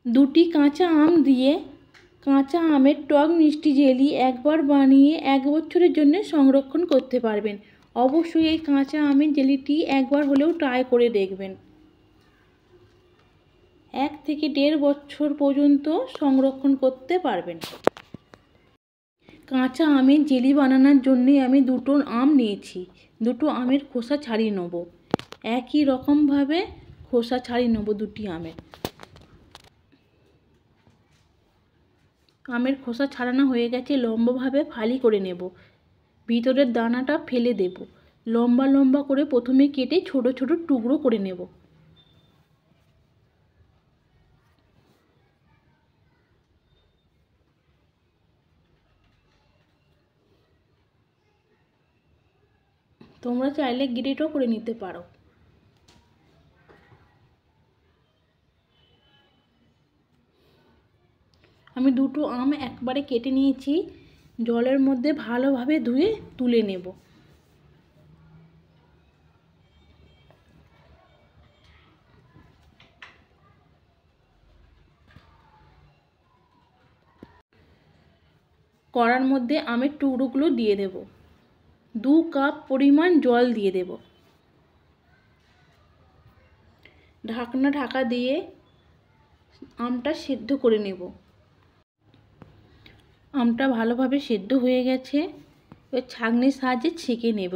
দুটি কাঁচা আম দিয়ে কাঁচা আমের টক মিষ্টি জেলি একবার বানিয়ে 1 বছরের জন্য সংরক্ষণ করতে পারবেন। অবশ্যই এই কাঁচা আমের জেলিটি একবার হলেও ট্রাই করে দেখবেন। 1 থেকে 1.5 বছর পর্যন্ত সংরক্ষণ করতে পারবেন। কাঁচা আমের জেলি বানানোর জন্য আমি দুটো আম নিয়েছি। দুটো আমের খোসা ছাড়িয়ে নেব। একই রকমভাবে খোসা ছাড়িয়ে নেব দুটি আমের খোসা ছাড়ানো হয়ে গেছে। লম্বাভাবে ফালি করে নেব। ভিতরের দানাটা ফেলে দেব। লম্বা লম্বা করে প্রথমে কেটে ছোট ছোট টুকরো করে নেব। তোমরা চাইলে গ্রেটও করে নিতে পারো। আমি দুটো আম একবারে কেটে নিয়েছি। জলের মধ্যে ভালোভাবে ধুয়ে তুলে নেব। কড়ার মধ্যে আমের টুকরোগুলো দিয়ে দেব। 2 কাপ পরিমাণ জল দিয়ে দেব। ঢাকা দিয়ে আমটা সেদ্ধ করে নেব। আমটা ভালোভাবে সেদ্ধ হয়ে গেছে। এবার ছাঁকনির সাহায্যে ছেঁকে নেব।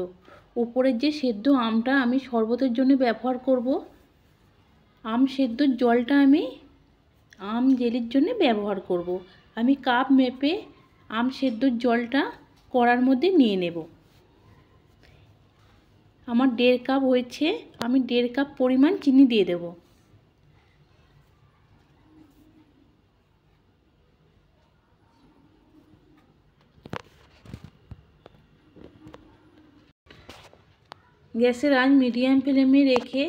উপরের যে সেদ্ধ আমটা আমি শরবতের জন্য ব্যবহার করব। আম সেদ্ধর জলটা আমি আম জেলির জন্য ব্যবহার করব। আমি কাপ মেপে আম সেদ্ধর জলটা কড়ার মধ্যে নিয়ে নেব। আমার 1.5 কাপ হয়েছে। আমি 1.5 কাপ পরিমাণ চিনি দিয়ে দেব। গ্যাসের আঁচ মিডিয়াম ফ্লেমে রেখে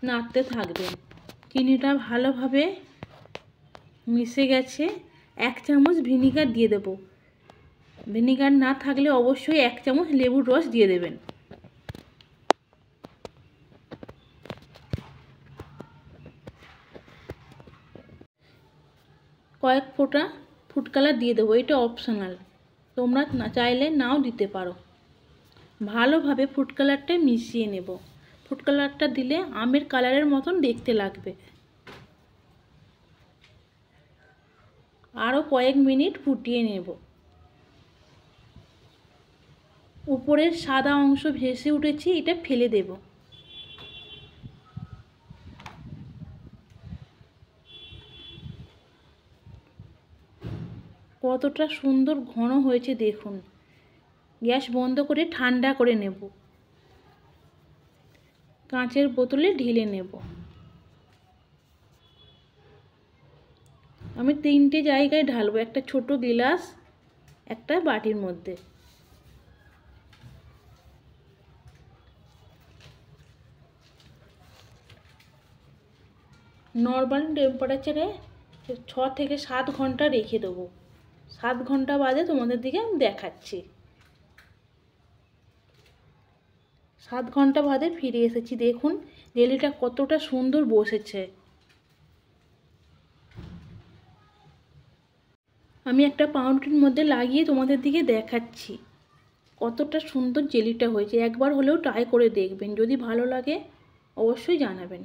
নাড়তে থাকবেন। চিনিটা ভালোভাবে মিশে গেছে। 1 চামচ ভিনিগার দিয়ে দেব। ভিনিগার না থাকলে অবশ্যই 1 চামচ লেবুর রস দিয়ে দেবেন। কয়েক ফোঁটা ফুড কালার দিয়ে দেবো। এটা অপশনাল, তোমরা চাইলে নাও দিতে পারো। ভালোভাবে ফুড কালারটা মিশিয়ে নেব। ফুড কালারটা দিলে আমের কালারের মতন দেখতে লাগবে। আরও কয়েক মিনিট ফুটিয়ে নেব। উপরের সাদা অংশ ভেসে উঠেছে, এটা ফেলে দেব। কতটা সুন্দর ঘন হয়েছে দেখুন। গ্যাস বন্ধ করে ঠান্ডা করে নেব। কাঁচের বোতলে ঢেলে নেব। আমি 3টে জায়গায় ঢালবো। একটা ছোট গ্লাস, একটা বাটির মধ্যে। নর্মাল টেম্পারেচারে 6 থেকে 7 ঘন্টা রেখে দেবো। 7 ঘন্টা বাদে তোমাদের দিকে আমি দেখাচ্ছি। 7 ঘন্টা বাদে ফিরে এসেছি। দেখুন জেলিটা কতটা সুন্দর বসেছে। আমি একটা পাউরুটির মধ্যে লাগিয়ে তোমাদের দিকে দেখাচ্ছি কতটা সুন্দর জেলিটা হয়েছে। একবার হলেও ট্রাই করে দেখবেন। যদি ভালো লাগে অবশ্যই জানাবেন।